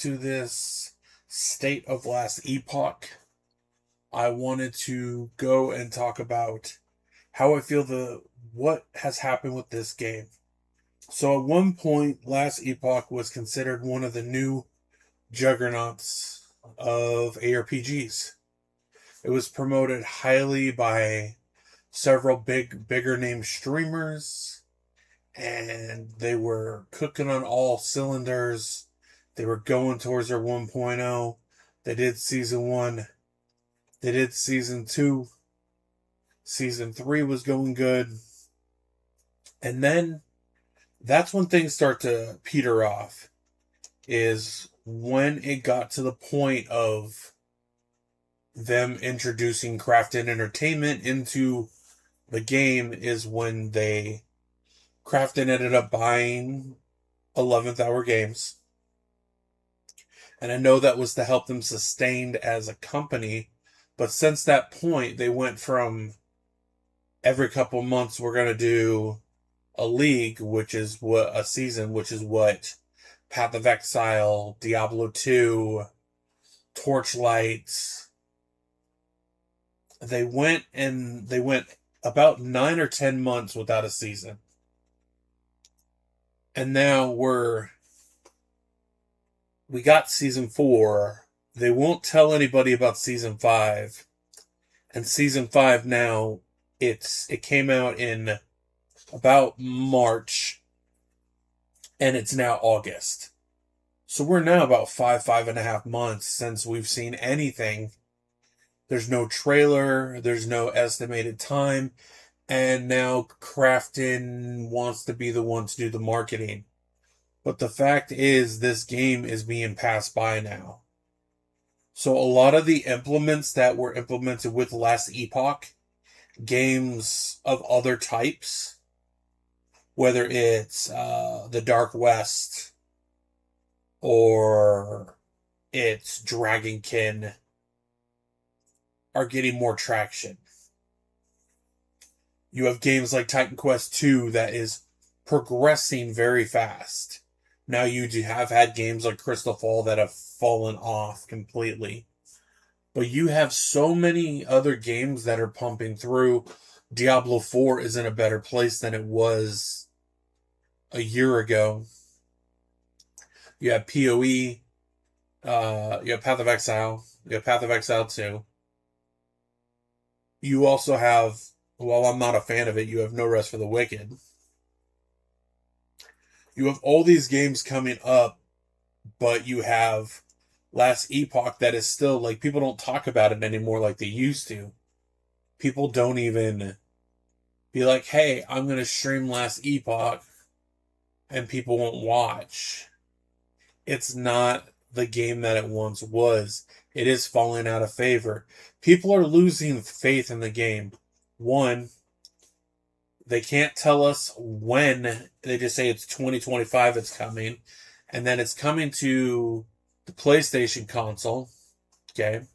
to this state of last epoch, I wanted to go and talk about how I feel what has happened with this game. So at one point, last epoch was considered one of the new juggernauts of ARPGs. It was promoted highly by several bigger name streamers, and they were cooking on all cylinders. They were going towards their 1.0. They did season 1. They did season 2. Season 3 was going good. And then that's when things start to peter off, is when it got to the point of them introducing Crafton Entertainment into the game, is when Crafton ended up buying 11th Hour Games. And I know that was to help them sustain as a company. But since that point, they went from every couple months we're going to do a league, which is what a season, which is what Path of Exile, Diablo 2, Torchlight. They went about 9 or 10 months without a season. And now we got season 4. They won't tell anybody about season 5. And season 5 now, it came out in about March, and it's now August. So we're now about 5.5 months since we've seen anything. There's no trailer, there's no estimated time, and now Crafton wants to be the one to do the marketing. But the fact is, this game is being passed by now. So a lot of the implements that were implemented with last epoch, games of other types, whether it's the Dark West or it's Dragonkin, are getting more traction. You have games like Titan Quest 2 that is progressing very fast. Now you have had games like Crystal Fall that have fallen off completely. But you have so many other games that are pumping through. Diablo 4 is in a better place than it was a year ago. You have PoE. You have Path of Exile. You have Path of Exile 2. You also have, while I'm not a fan of it, you have No Rest for the Wicked. You have all these games coming up, but you have last epoch that is still, like, people don't talk about it anymore like they used to. People don't even be like, hey, I'm going to stream last epoch, and people won't watch. It's not the game that it once was. It is falling out of favor. People are losing faith in the game. One, they can't tell us when. They just say it's 2025 it's coming. And then it's coming to the PlayStation console. Okay.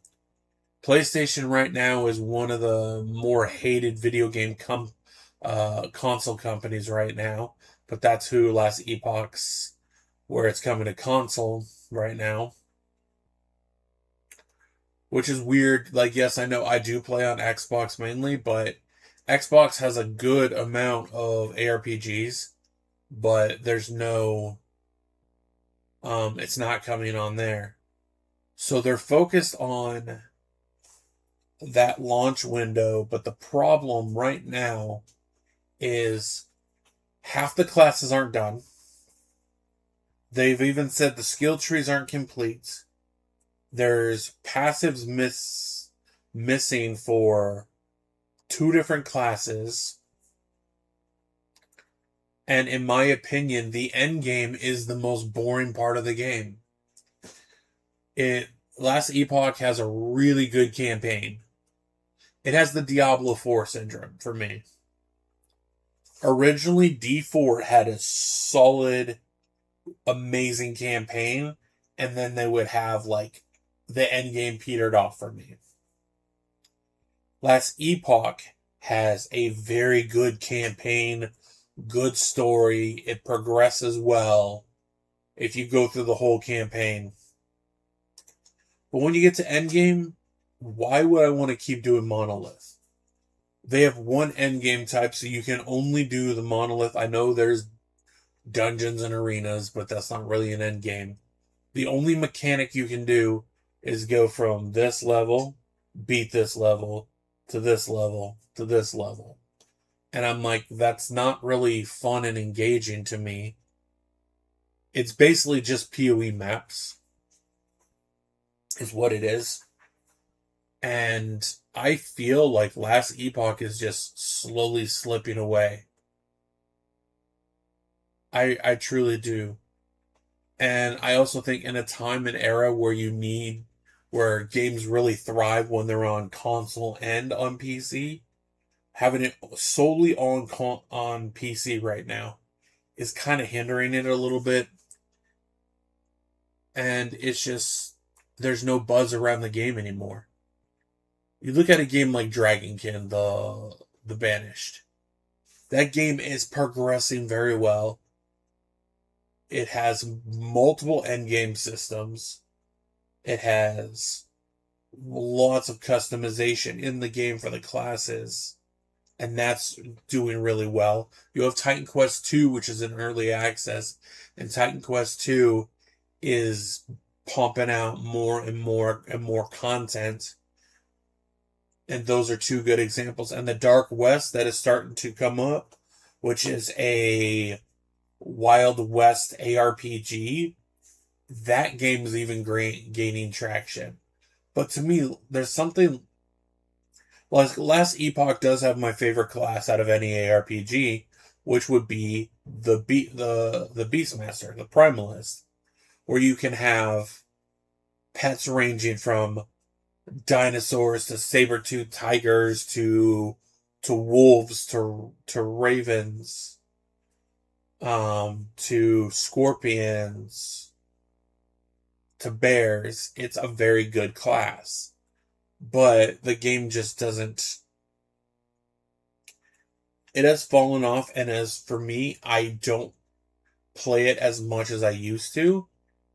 PlayStation right now is one of the more hated video game console companies right now. But that's who last epoch's, where it's coming to console right now. Which is weird. Like, yes, I know I do play on Xbox mainly, but Xbox has a good amount of ARPGs, but there's no, it's not coming on there. So they're focused on that launch window, but the problem right now is half the classes aren't done. They've even said the skill trees aren't complete. There's passives missing for 2 different classes. And in my opinion, the end game is the most boring part of the game. Last epoch has a really good campaign. It has the Diablo 4 syndrome for me. Originally, D4 had a solid, amazing campaign, and then they would have, like, the end game petered off for me. Last epoch has a very good campaign, good story. It progresses well if you go through the whole campaign. But when you get to endgame, why would I want to keep doing monolith? They have one endgame type, so you can only do the monolith. I know there's dungeons and arenas, but that's not really an endgame. The only mechanic you can do is go from this level, beat this level, to this level, to this level. And I'm like, that's not really fun and engaging to me. It's basically just PoE maps, is what it is. And I feel like Last Epoch is just slowly slipping away. I truly do. And I also think in a time and era where games really thrive when they're on console and on PC, having it solely on PC right now is kind of hindering it a little bit. And it's just, there's no buzz around the game anymore. You look at a game like Dragonkin, the Banished. That game is progressing very well. It has multiple endgame systems. It has lots of customization in the game for the classes. And that's doing really well. You have Titan Quest 2, which is in early access. And Titan Quest 2 is pumping out more and more and more content. And those are two good examples. And the Dark West that is starting to come up, which is a Wild West ARPG, that game is even gaining traction. But to me, there's something like Last Epoch does have my favorite class out of any ARPG, which would be the Beastmaster, the Primalist, where you can have pets ranging from dinosaurs to saber-toothed tigers to wolves to ravens, to scorpions, to bears. It's a very good class. But the game just doesn't. It has fallen off, and as for me, I don't play it as much as I used to,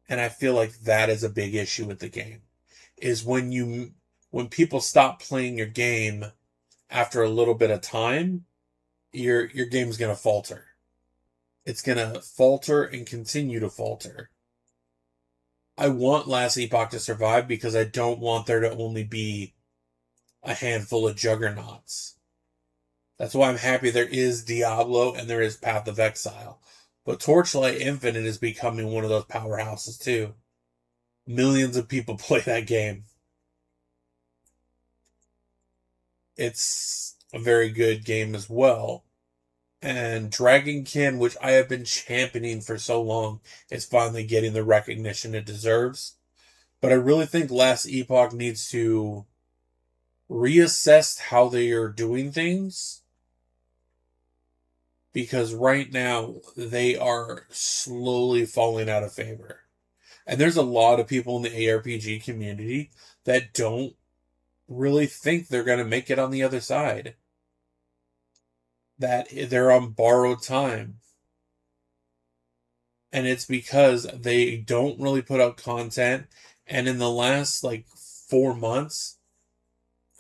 and I feel like that is a big issue with the game. Is when people stop playing your game after a little bit of time, your game's gonna falter. It's gonna falter and continue to falter. I want Last Epoch to survive because I don't want there to only be a handful of juggernauts. That's why I'm happy there is Diablo and there is Path of Exile. But Torchlight Infinite is becoming one of those powerhouses too. Millions of people play that game. It's a very good game as well. And Dragonkin, which I have been championing for so long, is finally getting the recognition it deserves. But I really think Last Epoch needs to reassess how they are doing things. Because right now, they are slowly falling out of favor. And there's a lot of people in the ARPG community that don't really think they're going to make it on the other side. That they're on borrowed time. And it's because they don't really put out content. And in the last 4 months,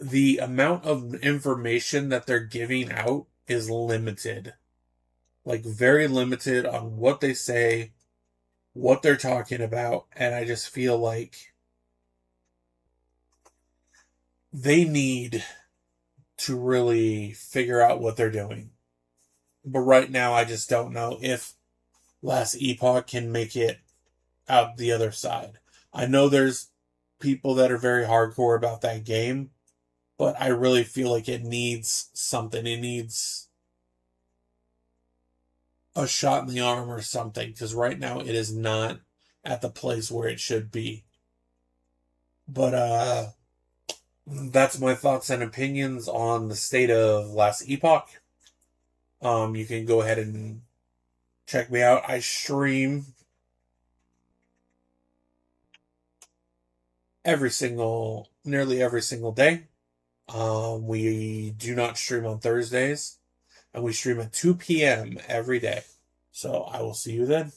the amount of information that they're giving out is limited. Very limited on what they say, what they're talking about. And I just feel like they need to really figure out what they're doing. But right now, I just don't know if Last Epoch can make it out the other side. I know there's people that are very hardcore about that game, but I really feel like it needs something. It needs a shot in the arm or something, because right now it is not at the place where it should be. But that's my thoughts and opinions on the state of Last Epoch. You can go ahead and check me out. I stream nearly every single day. We do not stream on Thursdays, and we stream at 2 p.m. every day. So I will see you then.